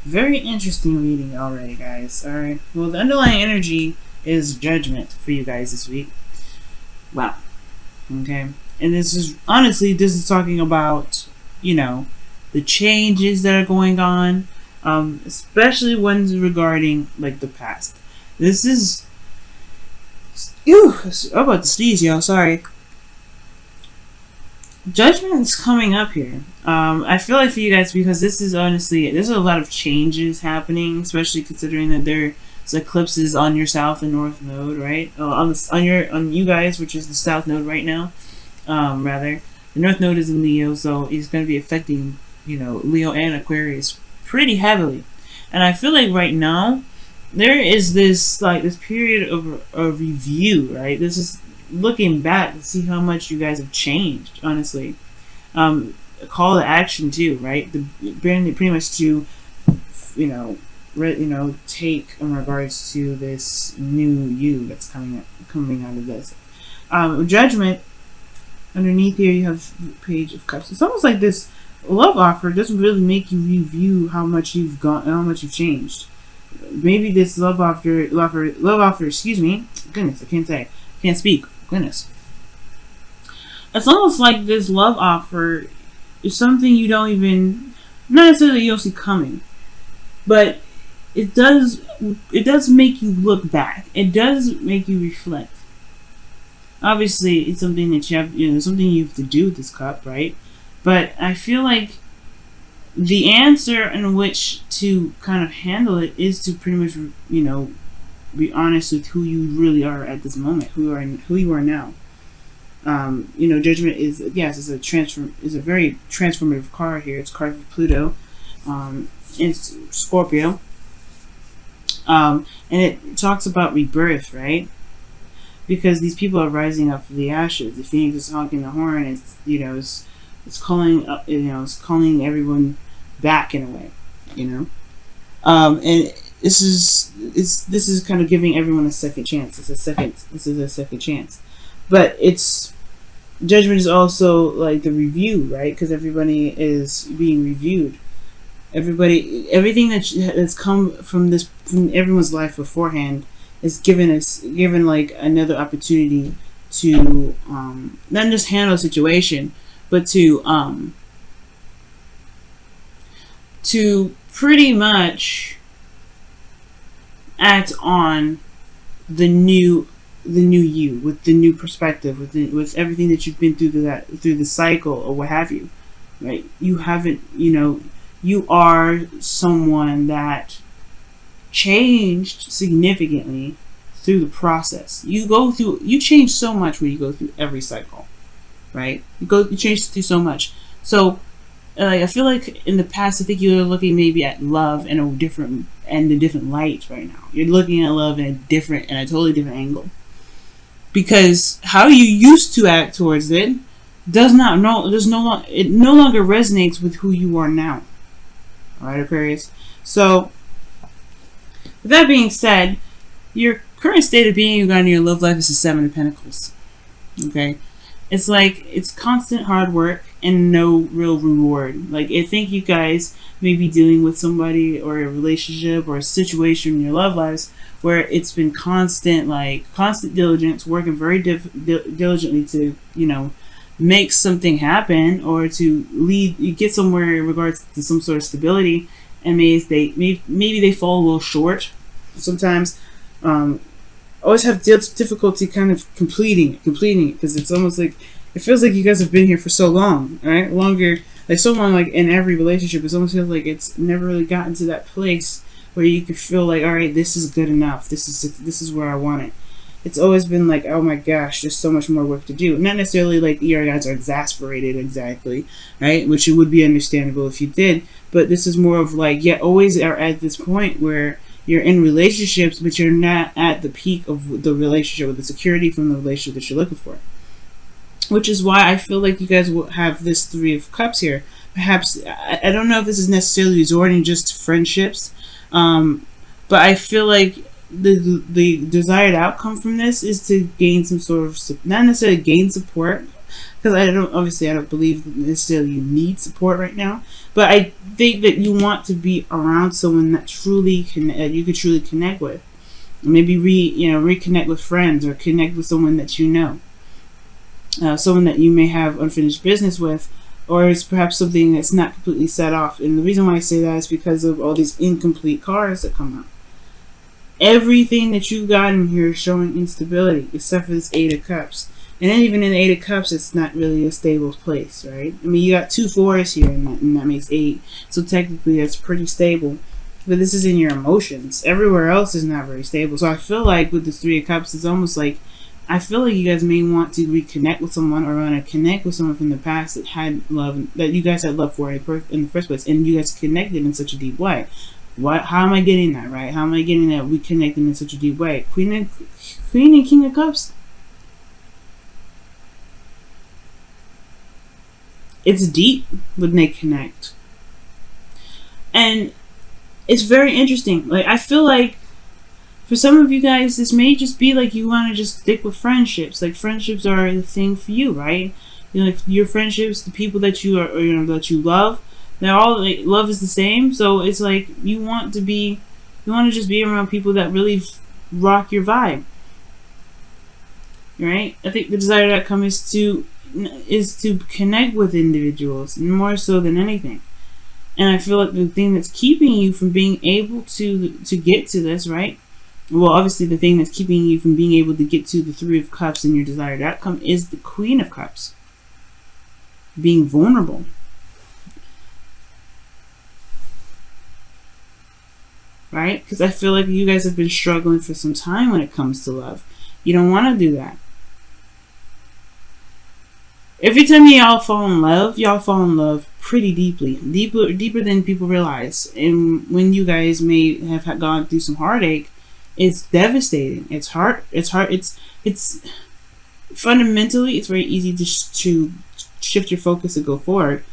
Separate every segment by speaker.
Speaker 1: Very interesting reading already, guys. Alright. Well, the underlying energy is judgment for you guys this week. Wow. Okay. And this is, honestly, this is talking about, the changes that are going on, especially ones regarding, like, the past. This is. Ew! I'm about to sneeze, y'all. Sorry. Judgment is coming up here. I feel like for you guys, because this is honestly, there's a lot of changes happening, especially considering that there's eclipses on your south and north node, right? On you guys, which is the south node right now. Rather, the north node is in Leo, so it's going to be affecting, Leo and Aquarius pretty heavily. And I feel like right now there is this period of review, right? This is looking back to see how much you guys have changed, honestly. A call to action too, right? Pretty much to, take in regards to this new you that's coming out of this. Judgment. Underneath here, you have Page of Cups. It's almost like this love offer doesn't really make you review how much you've gone, how much you've changed. Maybe this love offer. Excuse me. Goodness, can't speak. Goodness. It's almost like this love offer is something you don't even, not necessarily you don't see coming, but it does make you look back. It does make you reflect. Obviously, it's something that something you have to do with this cup, right? But I feel like the answer in which to kind of handle it is to pretty much, be honest with who you really are at this moment, who you are now. Judgment is, yes, is a very transformative card here. It's a card for Pluto, it's Scorpio, and it talks about rebirth, right? Because these people are rising up from the ashes. The phoenix is honking the horn. It's calling up. It's calling everyone back in a way. And this is kind of giving everyone a second chance. This is a second chance, but judgment is also like the review, right? Because everybody is being reviewed. Everything that's come from everyone's life beforehand is given like another opportunity to not just handle a situation, but to pretty much act on the new you with the new perspective, with everything that you've been through the cycle or what have you, right? You are someone that changed significantly through the process. You change so much when you go through every cycle, right? You change through so much. So I feel like in the past, I think you're looking maybe at love in a different light right now. You're looking at love in a totally different angle, because how you used to act towards it it no longer resonates with who you are now. All right, Aquarius. So with that being said, your current state of being on your love life is the Seven of Pentacles. Okay? It's like, it's constant hard work and no real reward. Like, I think you guys may be dealing with somebody or a relationship or a situation in your love lives where it's been constant diligence, working very diligently to, make something happen or to get somewhere in regards to some sort of stability, and maybe they fall a little short sometimes. Always have difficulty kind of completing it, because it's almost like it feels like you guys have been here for so long, right? Longer, like so long, like in every relationship, it almost feels like it's never really gotten to that place where you could feel like, all right, this is good enough. This is where I want it. It's always been like, oh my gosh, there's so much more work to do. Not necessarily like your guys are exasperated exactly, right? Which it would be understandable if you did, but this is more of like, always are at this point where you're in relationships, but you're not at the peak of the relationship, with the security from the relationship that you're looking for. Which is why I feel like you guys will have this Three of Cups here. Perhaps, I don't know if this is necessarily resorting just to friendships, but I feel like the desired outcome from this is to gain some sort of, not necessarily gain support, because I don't believe necessarily you need support right now, but I think that you want to be around someone that truly you could truly connect with. Maybe reconnect with friends, or connect with someone that you know, someone that you may have unfinished business with, or it's perhaps something that's not completely set off. And the reason why I say that is because of all these incomplete cards that come out. Everything that you got in here is showing instability, except for this Eight of Cups. And then even in the Eight of Cups, it's not really a stable place, right? I mean, you got 2 4s here, and that makes 8. So technically, that's pretty stable. But this is in your emotions. Everywhere else is not very stable. So I feel like with this 3 of Cups, it's almost like, I feel like you guys may want to reconnect with someone, or want to connect with someone from the past that had love, that you guys had love for in the first place, and you guys connected in such a deep way. How am I getting that, right? How am I getting that we connected in such a deep way? Queen and King of Cups. It's deep when they connect. And it's very interesting. Like, I feel like for some of you guys, this may just be like you want to just stick with friendships. Like, friendships are the thing for you, right? You know, like your friendships, the people that you are, or, that you love, they're all like, love is the same. So it's like you want to just be around people that really rock your vibe, right? I think the desired outcome is to connect with individuals more so than anything. And I feel like the thing that's keeping you from being able to get to this, right? Well, obviously the thing that's keeping you from being able to get to the 3 of Cups and your desired outcome is the Queen of Cups. Being vulnerable. Right? Because I feel like you guys have been struggling for some time when it comes to love. You don't want to do that. Every time y'all fall in love pretty deeply. Deeper than people realize. And when you guys may have gone through some heartache, it's devastating. It's hard. It's fundamentally, it's very easy to shift your focus and go forward.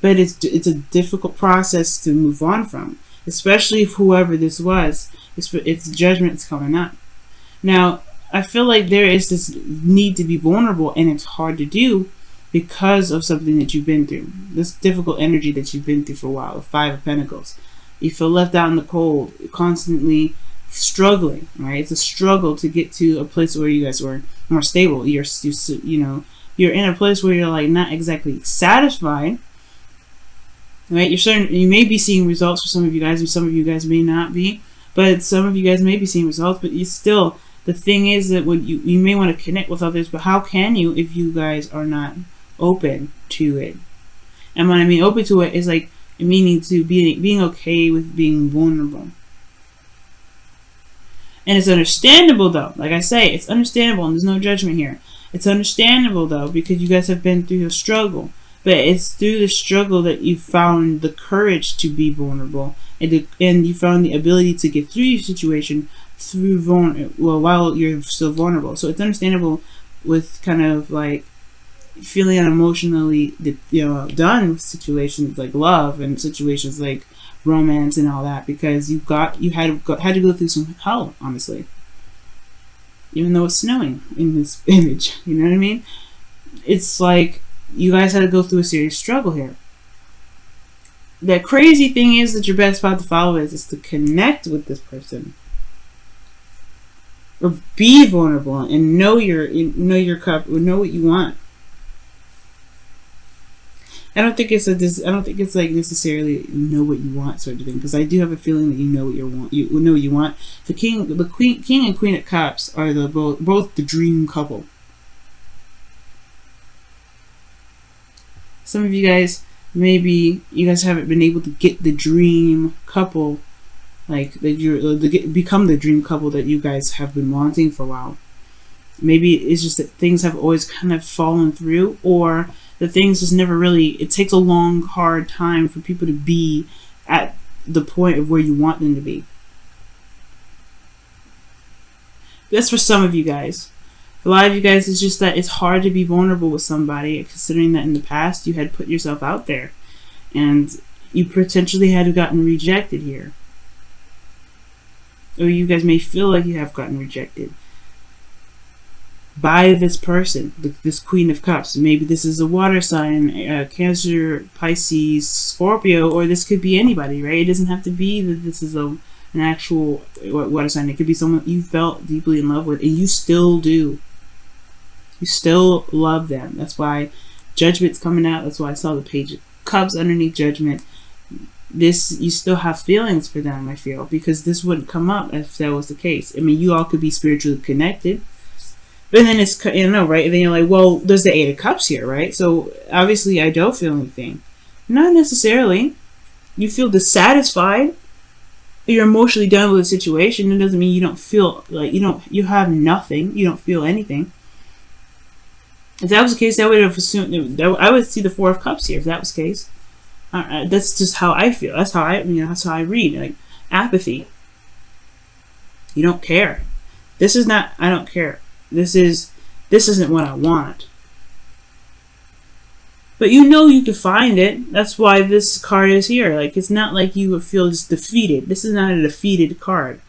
Speaker 1: But it's a difficult process to move on from. Especially if whoever this was, it's judgment's coming up. Now, I feel like there is this need to be vulnerable, and it's hard to do because of something that you've been through. This difficult energy that you've been through for a while, the 5 of Pentacles. You feel left out in the cold, constantly struggling, right? It's a struggle to get to a place where you guys were more stable. You're in a place where you're like not exactly satisfied. Right, you may be seeing results for some of you guys, and some of you guys may not be, but some of you guys may be seeing results. But the thing is that when you may want to connect with others, but how can you if you guys are not open to it? And when I mean open to it, is like meaning to being okay with being vulnerable. And it's understandable though. Like I say, it's understandable, and there's no judgment here. It's understandable though, because you guys have been through a struggle. But it's through the struggle that you found the courage to be vulnerable, and you found the ability to get through your situation while you're still vulnerable. So it's understandable with kind of like feeling emotionally done with situations like love and situations like romance and all that, because you had to go through some hell, honestly. Even though it's snowing in this image, you know what I mean? It's like you guys had to go through a serious struggle here. The crazy thing is that your best path to follow is to connect with this person, or be vulnerable and know your cup, or know what you want. I don't think it's like necessarily know what you want sort of thing, because I do have a feeling that you know what you want. The king and queen of cups are both the dream couple. Some of you guys, maybe you guys haven't been able to get the dream couple, like that become the dream couple that you guys have been wanting for a while. Maybe it's just that things have always kind of fallen through, or the things just never really, it takes a long, hard time for people to be at the point of where you want them to be. That's for some of you guys. A lot of you guys, it's just that it's hard to be vulnerable with somebody, considering that in the past you had put yourself out there and you potentially had gotten rejected here. Or you guys may feel like you have gotten rejected. by this person, this Queen of Cups. Maybe this is a water sign, Cancer, Pisces, Scorpio, or this could be anybody, right? It doesn't have to be that this is an actual water sign. It could be someone you felt deeply in love with, and you still do. You still love them. That's why Judgment's coming out. That's why I saw the Page of Cups underneath Judgment. This, you still have feelings for them, I feel, because this wouldn't come up if that was the case. I mean, you all could be spiritually connected, but then it's, you know, right? And then you're like, well, there's the Eight of Cups here, right? So obviously I don't feel anything. Not necessarily. You feel dissatisfied. You're emotionally done with the situation. It doesn't mean you don't feel like you have nothing. You don't feel anything. If that was the case, I would have assumed that I would see the Four of Cups here. If that was the case, that's just how I feel. That's how that's how I read. Like apathy. You don't care. This is not. I don't care. This isn't what I want. But you know you can find it. That's why this card is here. Like, it's not like you would feel just defeated. This is not a defeated card.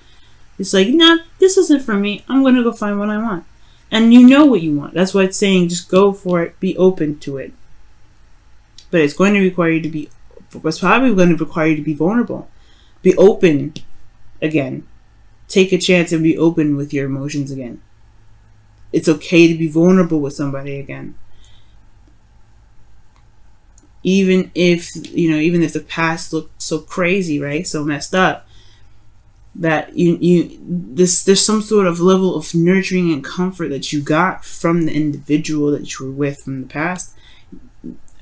Speaker 1: It's like, nah, this isn't for me. I'm going to go find what I want. And you know what you want. That's why it's saying just go for it. Be open to it. But it's going to require you to be, it's probably going to require you to be vulnerable. Be open again. Take a chance and be open with your emotions again. It's okay to be vulnerable with somebody again. Even if, even if the past looked so crazy, right? So messed up, that there's some sort of level of nurturing and comfort that you got from the individual that you were with from the past,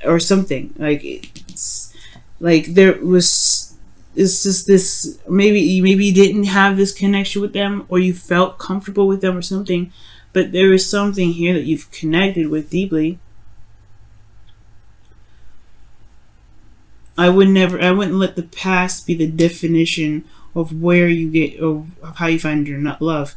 Speaker 1: or something. Like, it's like it's just this, maybe you didn't have this connection with them, or you felt comfortable with them or something, but there is something here that you've connected with deeply. I wouldn't let the past be the definition of where you get, or how you find your love.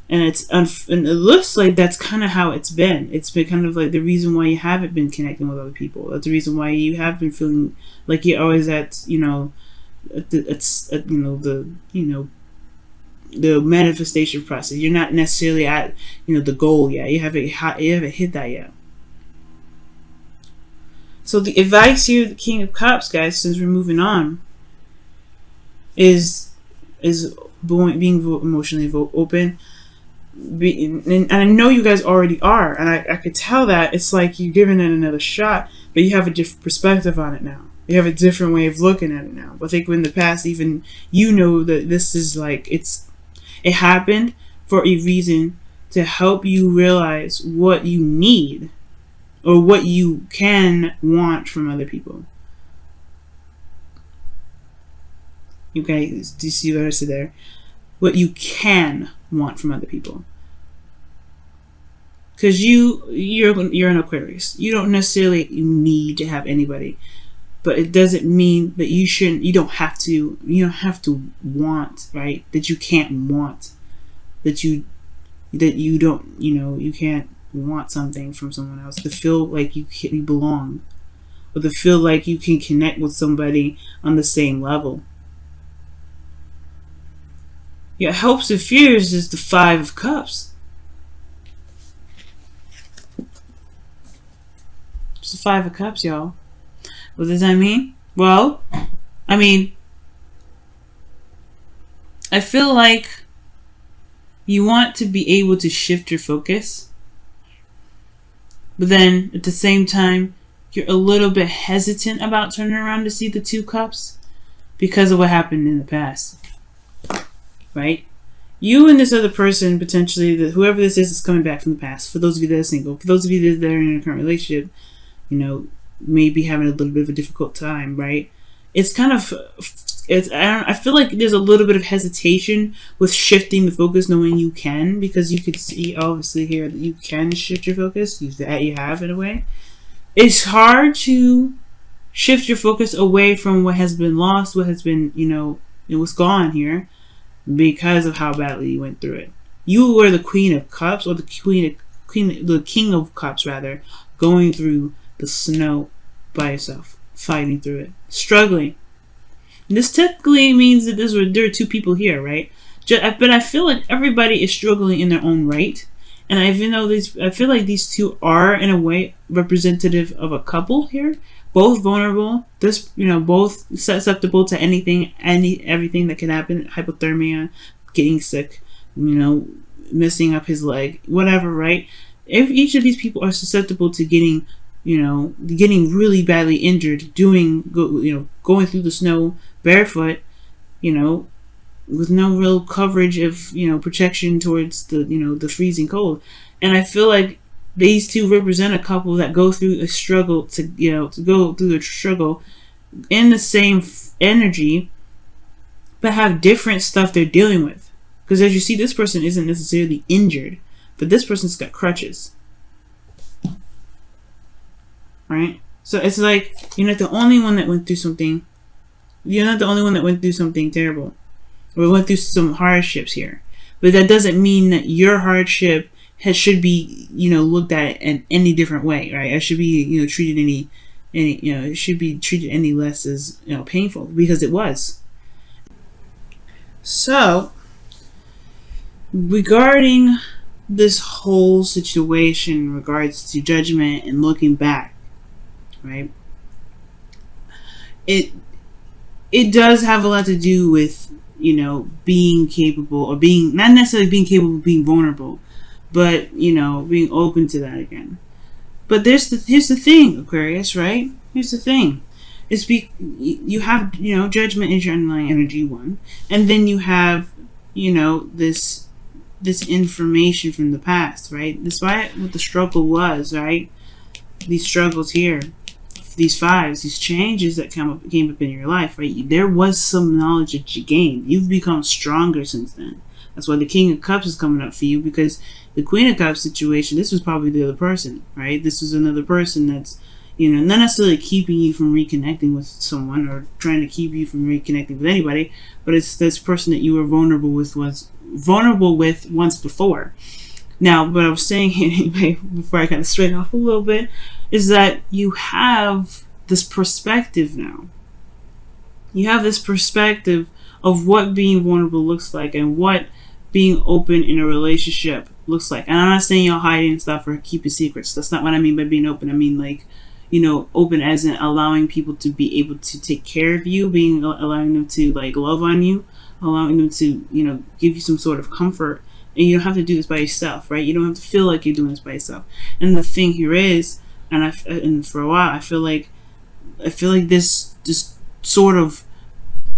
Speaker 1: And and it looks like that's kind of how it's been. It's been kind of like the reason why you haven't been connecting with other people. That's the reason why you have been feeling like you're always at, the manifestation process. You're not necessarily at, the goal yet. You haven't hit that yet. So the advice here, the King of Cups, guys, since we're moving on, is being emotionally open. And I know you guys already are, and I could tell that. It's like you're giving it another shot, but you have a different perspective on it now. You have a different way of looking at it now. But I think in the past, even that this is like, it happened for a reason, to help you realize what you need, or what you can want from other people. Okay, do you see what I said there? What you can want from other people. Because you're an Aquarius. You don't necessarily need to have anybody, but it doesn't mean that you don't have to want, right? That you can't want, that you don't, you can't want something from someone else, to feel like you belong, or to feel like you can connect with somebody on the same level. Your hopes and fears is the Five of Cups. It's the Five of Cups, y'all. What does that mean? Well, I feel like you want to be able to shift your focus, but then at the same time, you're a little bit hesitant about turning around to see the Two Cups because of what happened in the past. Right? You and this other person, potentially, whoever this is coming back from the past. For those of you that are single, for those of you that are in a current relationship, maybe having a little bit of a difficult time, right? It's kind of, I feel like there's a little bit of hesitation with shifting the focus, knowing you can, because you could see, obviously, here that you can shift your focus. You have, in a way. It's hard to shift your focus away from what has been lost, what has been, it was gone here, because of how badly you went through it. You were the Queen of Cups, or the King of Cups, rather, going through the snow by yourself, fighting through it, struggling. And this typically means that there are two people here, right? But I feel like everybody is struggling in their own right, And even though I feel like these two are in a way representative of a couple here, both vulnerable, both susceptible to everything that can happen, hypothermia, getting sick, messing up his leg, whatever, right? If each of these people are susceptible to getting really badly injured, going through the snow barefoot, with no real coverage of protection towards the freezing cold. And I feel like these two represent a couple that go through a struggle to go through a struggle in the same energy, but have different stuff they're dealing with. Because as you see, this person isn't necessarily injured, but this person's got crutches, right? So it's like you're not the only one that went through something. You're not the only one that went through something terrible. We went through some hardships here, but that doesn't mean that your hardship should be looked at in any different way, right? It should be treated it should be treated any less as painful, because it was. So regarding this whole situation in regards to judgment and looking back, right? It does have a lot to do with being capable, or being not necessarily being capable of being vulnerable, but being open to that again. But here's the thing, Aquarius, right? Here's the thing. You have judgment is your underlying energy, one, and then you have this information from the past, right? Despite what the struggle was, right? These struggles here, these fives, these changes that came up in your life, right? There was some knowledge that you gained. You've become stronger since then. That's why the King of Cups is coming up for you, because the Queen of Cups situation, this was probably the other person, right? This is another person that's, not necessarily keeping you from reconnecting with someone or trying to keep you from reconnecting with anybody, but it's this person that you were vulnerable with once before. Now, what I was saying anyway, before I kind of straighten off a little bit, is that you have this perspective now. You have this perspective of what being vulnerable looks like and what being open in a relationship looks like. And I'm not saying you're hiding stuff or keeping secrets. That's not what I mean by being open. I mean open as in allowing people to be able to take care of you, allowing them to love on you, allowing them to give you some sort of comfort. And you don't have to do this by yourself, right? You don't have to feel like you're doing this by yourself. And the thing here is, and for a while, I feel like this sort of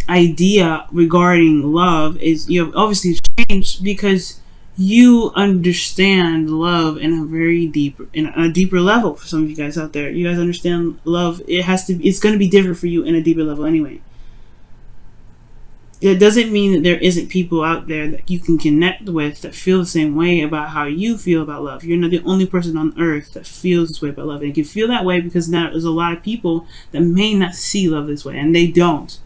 Speaker 1: idea regarding love is obviously changed, because you understand love in a deeper level. For some of you guys out there, you guys understand love. It's going to be different for you in a deeper level anyway. It doesn't mean that there isn't people out there that you can connect with that feel the same way about how you feel about love. You're not the only person on earth that feels this way about love. And you can feel that way because now there's a lot of people that may not see love this way, and they don't.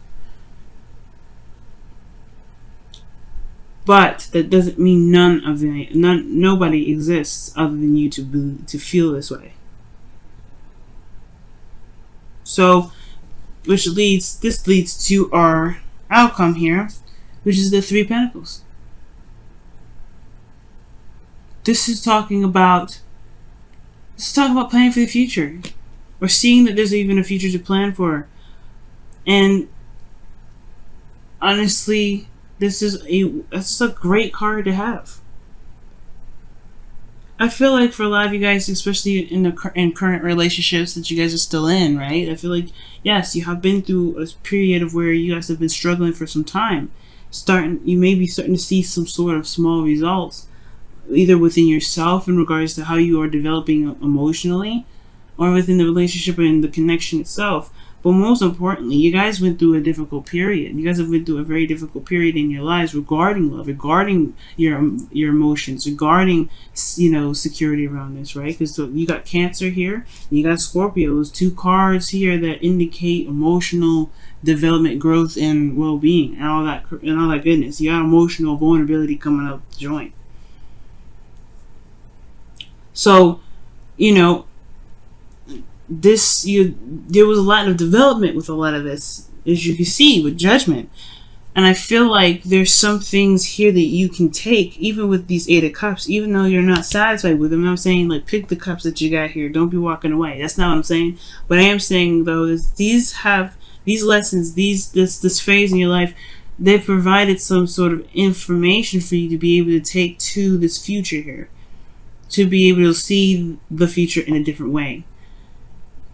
Speaker 1: But that doesn't mean nobody exists other than you to feel this way. So, this leads to our outcome here, which is the Three of Pentacles. This is talking about planning for the future, or seeing that there's even a future to plan for. And honestly, this is a great card to have. I feel like for a lot of you guys, especially in current relationships that you guys are still in, right? I feel like, yes, you have been through a period of where you guys have been struggling for some time. You may be starting to see some sort of small results, either within yourself in regards to how you are developing emotionally, or within the relationship and the connection itself. But most importantly, you guys went through a difficult period. You guys have been through a very difficult period in your lives regarding love, regarding your emotions, regarding security around this, right? Because you got Cancer here, and you got Scorpio. Those two cards here that indicate emotional development, growth, and well-being, and all that goodness. You got emotional vulnerability coming up the joint. So, there was a lot of development with a lot of this, as you can see with Judgment. And I feel like there's some things here that you can take, even with these Eight of Cups, even though you're not satisfied with them. I'm saying, like, pick the cups that you got here. Don't be walking away. That's not what I'm saying. What I am saying, though, is these lessons, this phase in your life, they've provided some sort of information for you to be able to take to this future here. To be able to see the future in a different way.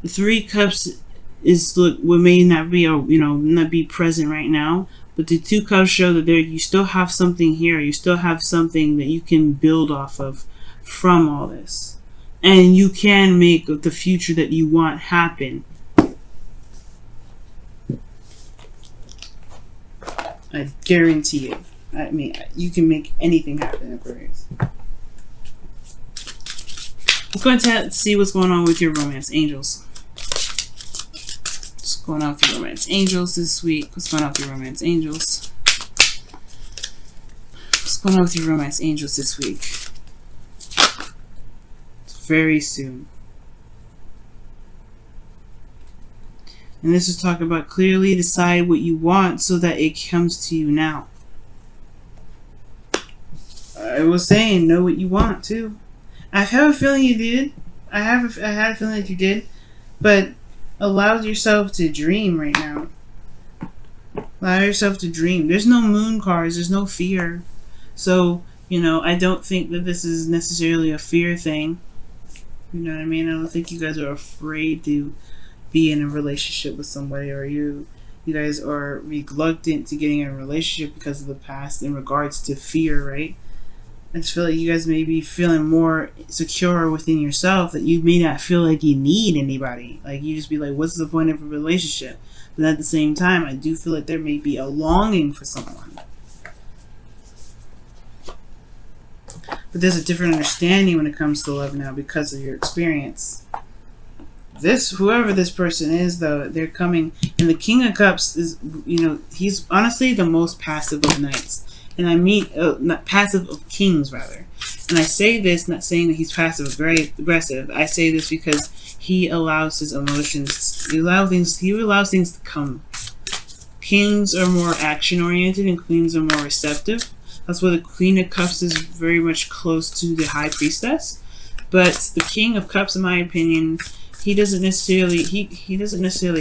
Speaker 1: The Three Cups is what may not be, not be present right now. But the Two Cups show that you still have something here. You still have something that you can build off of from all this. And you can make the future that you want happen. I guarantee you. I mean, you can make anything happen, Aquarius. Let's go and see what's going on with your romance angels. What's going on with your romance angels this week? What's going on with your romance angels? What's going on with your romance angels this week? It's very soon. And this is talking about clearly decide what you want so that it comes to you now. I was saying know what you want too. I have a feeling you did. I had a feeling that you did. But allow yourself to dream right now. Allow yourself to dream. There's no moon cards. There's no fear. So, I don't think that this is necessarily a fear thing. You know what I mean? I don't think you guys are afraid to be in a relationship with somebody, or you guys are reluctant to getting in a relationship because of the past in regards to fear, right? I just feel like you guys may be feeling more secure within yourself, that you may not feel like you need anybody. Like, you just be like, what's the point of a relationship? But at the same time, I do feel like there may be a longing for someone. But there's a different understanding when it comes to love now because of your experience. Whoever this person is, though, they're coming. And the King of Cups is, he's honestly the most passive of knights. And I mean, not passive of kings, rather. And I say this not saying that he's passive aggressive. I say this because he allows his emotions. He allows things to come. Kings are more action oriented, and queens are more receptive. That's why the Queen of Cups is very much close to the High Priestess. But the King of Cups, in my opinion, he doesn't necessarily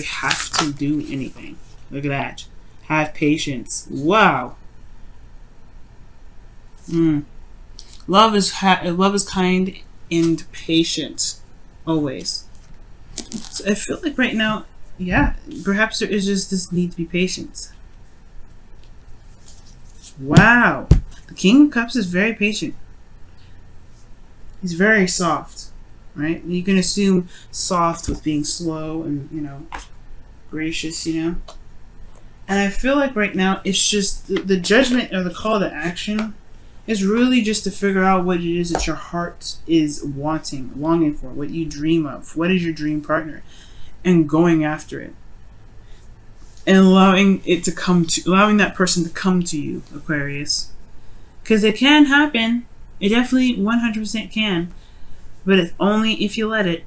Speaker 1: have to do anything. Look at that. Have patience. Wow. Love is kind and patient, always. So I feel like right now, yeah, perhaps there is just this need to be patient. Wow, the King of Cups is very patient. He's very soft, right? You can assume soft with being slow and gracious, And I feel like right now it's just the judgment or the call to action. It's really just to figure out what it is that your heart is longing for, what you dream of, what is your dream partner, and going after it. And allowing that person to come to you, Aquarius. Because it can happen. It definitely 100% can. But it's only if you let it.